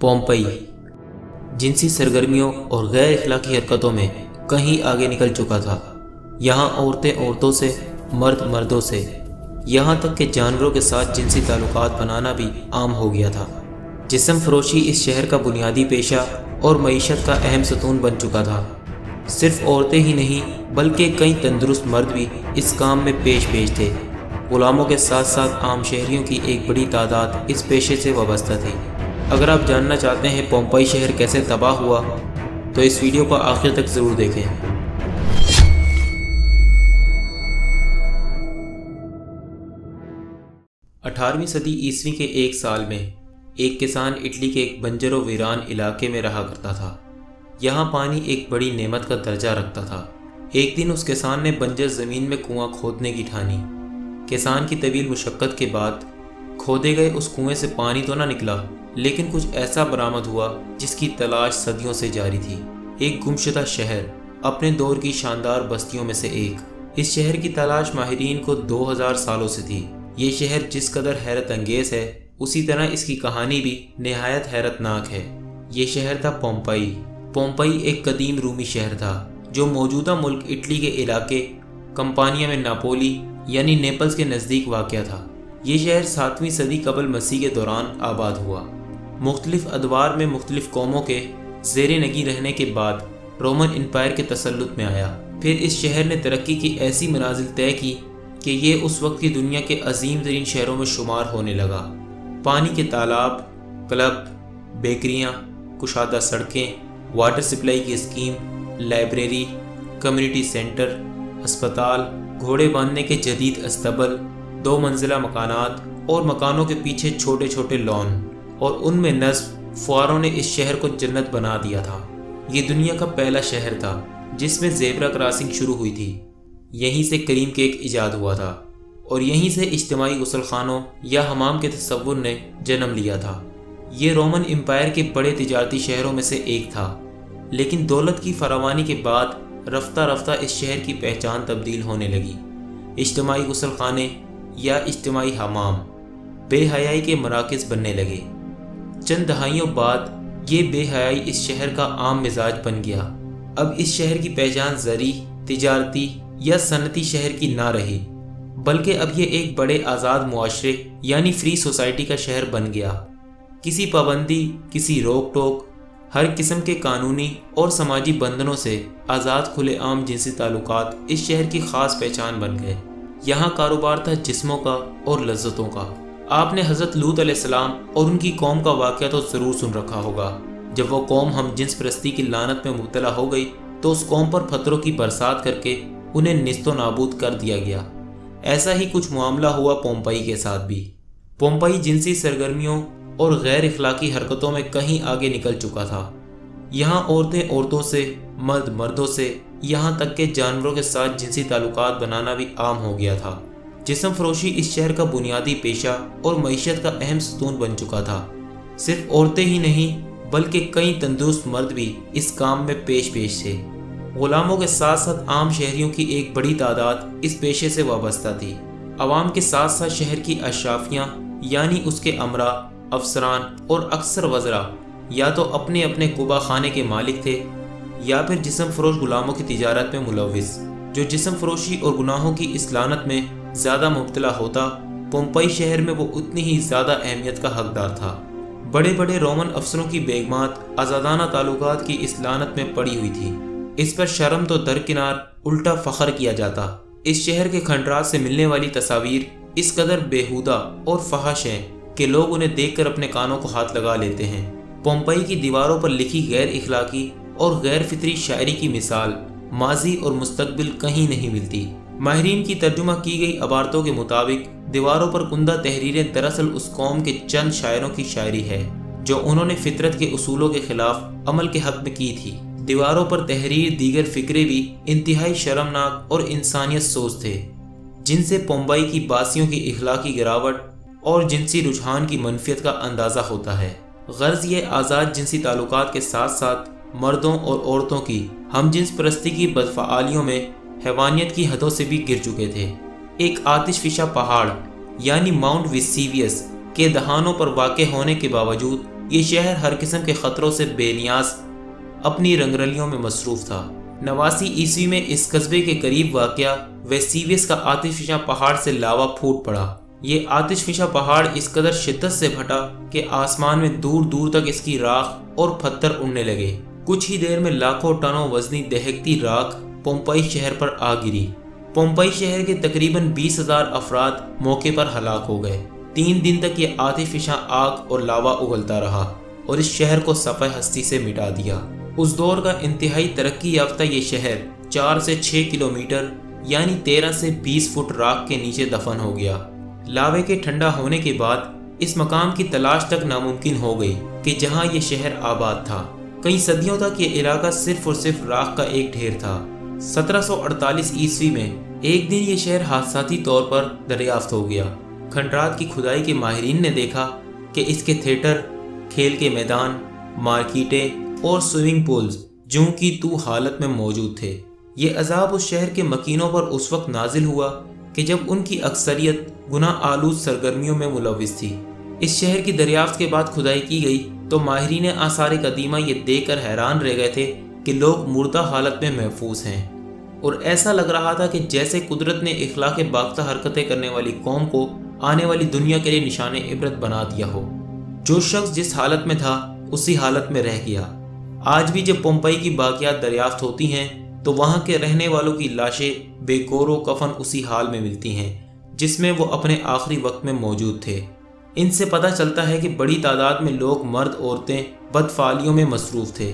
Pompey जिनसी सरगर्मियों और गैर इखलाकी हरकतों में कहीं आगे निकल चुका था। यहाँ औरतें औरतों से, मर्द मर्दों से, यहाँ तक कि जानवरों के साथ जिनसी ताल्लुकात बनाना भी आम हो गया था। जिस्म फरोशी इस शहर का बुनियादी पेशा और मईशत का अहम सतून बन चुका था। सिर्फ औरतें ही नहीं बल्कि कई तंदुरुस्त मर्द भी इस काम में पेश थे। गुलामों के साथ साथ आम शहरियों की एक बड़ी तादाद इस पेशे से वाबस्ता थी। अगर आप जानना चाहते हैं पोम्पई शहर कैसे तबाह हुआ तो इस वीडियो को आखिर तक ज़रूर देखें। 18वीं सदी ईस्वी के एक साल में एक किसान इटली के एक बंजर व वीरान इलाके में रहा करता था। यहाँ पानी एक बड़ी नेमत का दर्जा रखता था। एक दिन उस किसान ने बंजर ज़मीन में कुआं खोदने की ठानी। किसान की तवील मुशक्क़त के बाद खोदे गए उस कुएं से पानी तो ना निकला, लेकिन कुछ ऐसा बरामद हुआ जिसकी तलाश सदियों से जारी थी। एक गुमशुदा शहर, अपने दौर की शानदार बस्तियों में से एक। इस शहर की तलाश माहिरीन को 2000 सालों से थी। ये शहर जिस कदर हैरत अंगेज़ है, उसी तरह इसकी कहानी भी निहायत हैरतनाक है। ये शहर था पोम्पई। पोम्पई एक कदीम रूमी शहर था जो मौजूदा मुल्क इटली के इलाके कंपानिया में नापोली यानी नेपल्स के नज़दीक वाक़या था। ये शहर 7वीं सदी कबल मसीह के दौरान आबाद हुआ। मुख्तलिफ अदवार में मुख्तलिफ कौमों के ज़ेर नगी रहने के बाद रोमन एम्पायर के तसल्लुत में आया। फिर इस शहर ने तरक्की की ऐसी मनाजिल तय की कि ये उस वक्त की दुनिया के अजीम तरीन शहरों में शुमार होने लगा। पानी के तालाब, क्लब, बेकरियाँ, कुशादा सड़कें, वाटर सप्लाई की स्कीम, लाइब्रेरी, कम्युनिटी सेंटर, अस्पताल, घोड़े बांधने के जदीद अस्तबल, 2 मंजिला मकानात और मकानों के पीछे छोटे छोटे लॉन और उनमें नस्ब फुआरों ने इस शहर को जन्नत बना दिया था। ये दुनिया का पहला शहर था जिसमें ज़ेब्रा क्रॉसिंग शुरू हुई थी। यहीं से करीम केक ईजाद हुआ था और यहीं से इज्तिमाई गुसलखानों या हमाम के तसव्वुर ने जन्म लिया था। ये रोमन एम्पायर के बड़े तिजारती शहरों में से एक था, लेकिन दौलत की फरावानी के बाद रफ्ता रफ्ता इस शहर की पहचान तब्दील होने लगी। इज्तिमाई गुसलखाने या इज्तिमाई हमाम बेहयाई के मराकज़ बनने लगे। चंद दहाइयों बाद ये बेहयाई इस शहर का आम मिजाज बन गया। अब इस शहर की पहचान ज़री, तिजारती या सनती शहर की ना रही, बल्कि अब ये एक बड़े आज़ाद मुआशरे यानी फ्री सोसाइटी का शहर बन गया। किसी पाबंदी, किसी रोक टोक, हर किस्म के कानूनी और समाजी बंधनों से आज़ाद खुले आम जिनसी ताल्लुकात इस शहर की ख़ास पहचान बन गए। यहाँ कारोबार था जिस्मों का और लज्जतों का। आपने हज़रत लूत अलैहिस्सलाम और उनकी कौम का वाक़या तो ज़रूर सुन रखा होगा। जब वो कौम हम जिन्स परस्ती की लानत में मुब्तला हो गई तो उस कौम पर पत्थरों की बरसात करके उन्हें निस्तो नाबूद कर दिया गया। ऐसा ही कुछ मामला हुआ पोम्पई के साथ भी। पोम्पई जिनसी सरगर्मियों और गैर इखलाकी हरकतों में कहीं आगे निकल चुका था। यहाँ औरतें औरतों से, मर्द मर्दों से, यहाँ तक के जानवरों के साथ जिनसी ताल्लुकात बनाना भी आम हो गया था। जिस्म फरोशी इस शहर का बुनियादी पेशा और मईशत का अहम सतून बन चुका था। सिर्फ औरतें ही नहीं बल्कि कई तंदुरुस्त मर्द भी इस काम में पेश थे। गुलामों के साथ साथ आम शहरियों की एक बड़ी तादाद इस पेशे से वाबस्ता थी। अवाम के साथ साथ शहर की अशराफियाँ यानी उसके अमरा, अफसरान और अक्सर वज़रा या तो अपने अपने कुबा खाने के मालिक थे या फिर जिस्म फरोश गुलामों की तिजारत में मुलव्विस। जो जिस्म फरोशी और गुनाहों की इस लानत में ज़्यादा मुब्तला होता, पोम्पई शहर में वो उतनी ही ज़्यादा अहमियत का हकदार था। बड़े बड़े रोमन अफसरों की बेगमात आज़ादाना ताल्लुकात की इस लानत में पड़ी हुई थी। इस पर शर्म तो दरकिनार उल्टा फ़ख्र किया जाता। इस शहर के खंडरात से मिलने वाली तस्वीर इस कदर बेहुदा और फहश हैं कि लोग उन्हें देखकर अपने कानों को हाथ लगा लेते हैं। पोम्पई की दीवारों पर लिखी गैर इखलाकी और गैर फितरी शायरी की मिसाल माजी और मुस्तकबिल कहीं नहीं मिलती। माहिरीन की तर्जुमा की गई अबारतों के मुताबिक दीवारों पर कुंदा तहरीरें दरअसल उस कौम के चंद शायरों की शायरी है जो उन्होंने फितरत के उसूलों के खिलाफ अमल के हक में की थी। दीवारों पर तहरीर दीगर फिक्रे भी इंतहाई शर्मनाक और इंसानियत सोच थे, जिनसे पोम्पई की बासियों की इखलाकी गिरावट और जिनसी रुझान की मनफियत का अंदाज़ा होता है। गर्ज ये आज़ाद जिनसी ताल्लुकात के साथ साथ मर्दों और औरतों की हम जिन्स परस्ती की बदफ़ालियों में हैवानियत की हदों से भी गिर चुके थे। एक आतिशफिशा पहाड़ यानी माउंट वेसूवियस के दहानों पर वाक़े होने के बावजूद یہ شہر ہر قسم کے خطروں سے بے نیاز اپنی رنگرلیوں میں مصروف تھا۔ 89 عیسوی میں اس قصبے کے قریب واقع ویسیویس کا آتش فشاں پہاڑ سے لاوا پھوٹ پڑا۔ یہ آتش فشاں پہاڑ اس قدر شدت سے پھٹا کہ آسمان میں دور دور تک اس کی راکھ اور پتھر اڑنے لگے۔ کچھ ہی دیر میں لاکھوں ٹنوں وزنی دہکتی راکھ پومپئی شہر پر آ گری۔ پومپئی شہر کے تقریباً 20,000 افراد موقع پر ہلاک ہو گئے۔ 3 دن تک یہ آتش فشاں آگ اور لاوا اگلتا رہا اور اس شہر کو صفحہ ہستی سے مٹا دیا۔ اس دور کا انتہائی ترقی یافتہ یہ شہر 4 سے 6 کلومیٹر یعنی 13 سے 20 فٹ راکھ کے نیچے دفن ہو گیا۔ لاوے کے ٹھنڈا ہونے کے بعد اس مقام کی تلاش تک ناممکن ہو گئی کہ جہاں یہ شہر آباد تھا۔ کئی صدیوں تک یہ علاقہ صرف اور صرف راکھ کا ایک ڈھیر تھا۔ 1748 عیسوی میں ایک دن یہ شہر حادثاتی طور پر دریافت ہو گیا۔ کھنڈرات کی کھدائی کے ماہرین نے دیکھا کہ اس کے تھیٹر، کھیل کے میدان، مارکیٹیں اور سوئمنگ پولز جوں کی تو حالت میں موجود تھے۔ یہ عذاب اس شہر کے مکینوں پر اس وقت نازل ہوا کہ جب ان کی اکثریت گناہ آلود سرگرمیوں میں ملوث تھی۔ اس شہر کی دریافت کے بعد کھدائی کی گئی تو ماہرین آثار قدیمہ یہ دیکھ کر حیران رہ گئے تھے کہ لوگ مردہ حالت میں محفوظ ہیں، اور ایسا لگ رہا تھا کہ جیسے قدرت نے اخلاق باختہ حرکتیں کرنے والی قوم کو آنے والی دنیا کے لیے نشان عبرت بنا دیا ہو۔ جو شخص جس حالت میں تھا اسی حالت میں رہ گیا۔ آج بھی جب پومپئی کی باقیات دریافت ہوتی ہیں تو وہاں کے رہنے والوں کی لاشیں بے گور و کفن اسی حال میں ملتی ہیں جس میں وہ اپنے آخری وقت میں موجود تھے۔ ان سے پتہ چلتا ہے کہ بڑی تعداد میں لوگ، مرد عورتیں بدفعالیوں میں مصروف تھے۔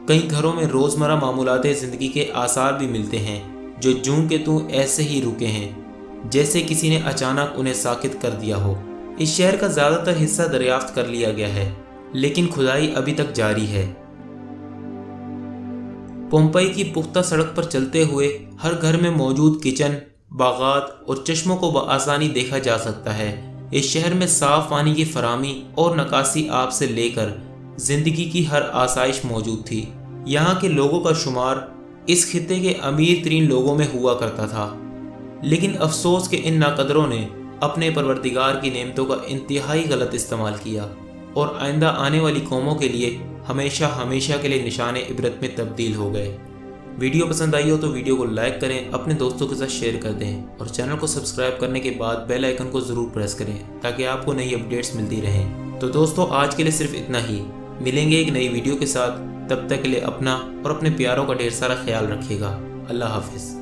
کئی گھروں میں روزمرہ معمولات زندگی کے آثار بھی ملتے ہیں جو جوں کے توں ایسے ہی رکے ہیں جیسے کسی نے اچانک انہیں ساکت کر دیا ہو۔ اس شہر کا زیادہ تر حصہ دریافت کر لیا گیا ہے لیکن کھدائی ابھی تک جاری ہے۔ پومپئی کی پختہ سڑک پر چلتے ہوئے ہر گھر میں موجود کچن، باغات اور چشموں کو بآسانی دیکھا جا سکتا ہے۔ اس شہر میں صاف پانی کی فراہمی اور نکاسی آب سے لے کر زندگی کی ہر آسائش موجود تھی۔ یہاں کے لوگوں کا شمار اس خطے کے امیر ترین لوگوں میں ہوا کرتا تھا، لیکن افسوس کہ ان ناقدروں نے اپنے پروردگار کی نعمتوں کا انتہائی غلط استعمال کیا اور آئندہ آنے والی قوموں کے لیے ہمیشہ کے لیے نشان عبرت میں تبدیل ہو گئے۔ ویڈیو پسند آئی ہو تو ویڈیو کو لائک کریں، اپنے دوستوں کے ساتھ شیئر کر دیں اور چینل کو سبسکرائب کرنے کے بعد بیل آئیکن کو ضرور پریس کریں تاکہ آپ کو نئی اپڈیٹس ملتی رہیں۔ تو دوستو آج کے لیے صرف اتنا ہی، ملیں گے ایک نئی ویڈیو کے ساتھ، تب تک کے لیے اپنا اور اپنے پیاروں کا ڈھیر سارا خیال رکھیے گا۔ اللہ حافظ۔